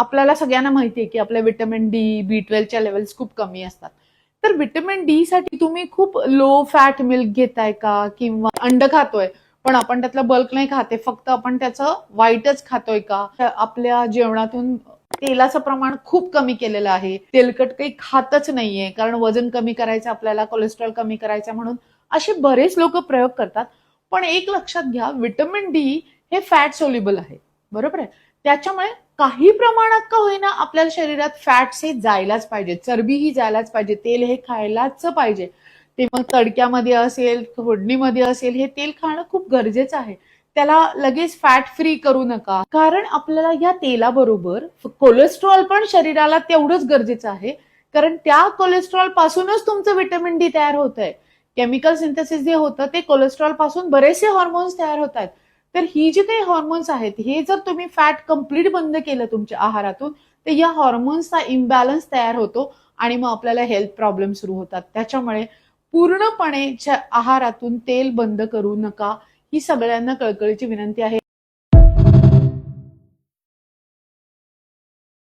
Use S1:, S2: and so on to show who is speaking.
S1: आपल्याला सगळ्यांना माहिती आहे की आपल्या व्हिटॅमिन डी, B12च्या लेवल्स खूप कमी असतात. तर व्हिटॅमिन डी साठी तुम्ही खूप लो फॅट मिल्क घेताय का? किंवा अंड खातोय, पण आपण त्यातलं बल्क नाही खाते, फक्त आपण त्याचं व्हाईटच खातोय का? आपल्या जेवणातून तेलाचं प्रमाण खूप कमी केलेलं आहे. तेलकट काही खातच नाहीये, कारण वजन कमी करायचं आपल्याला, कोलेस्ट्रॉल कमी करायचा म्हणून असे बरेच लोक प्रयोग करतात. पण एक लक्षात घ्या, व्हिटॅमिन डी हे फॅट सोल्युबल आहे. बरोबर आहे? त्याच्यामुळे काही प्रमाणात का होईना आपल्या शरीरात फॅट्स हे जायलाच पाहिजे, चरबी ही जायलाच पाहिजे, तेल हे खायलाच पाहिजे. ते मग तडक्यामध्ये असेल, फोडणीमध्ये असेल, हे तेल खाणं खूप गरजेचं आहे. त्याला लगेच फॅट फ्री करू नका, कारण आपल्याला या तेलाबरोबर कोलेस्ट्रॉल पण शरीराला तेवढंच गरजेचं आहे, कारण त्या कोलेस्ट्रॉल पासूनच तुमचं व्हिटॅमिन डी तयार होत आहे. केमिकल सिंथेसिस जे होतं ते कोलेस्ट्रॉल पासून बरेचसे हॉर्मोन्स तयार होत आहेत. तर ही जी काही हॉर्मोन्स आहेत, हे जर तुम्ही फॅट कम्प्लीट बंद केलं तुमच्या आहारातून, तर या हॉर्मोन्सचा इम्बॅलन्स तयार होतो आणि मग आपल्याला हेल्थ प्रॉब्लेम सुरू होतात. त्याच्यामुळे पूर्णपणे आहारातून तेल बंद करू नका, ही सगळ्यांना कळकळीची विनंती आहे.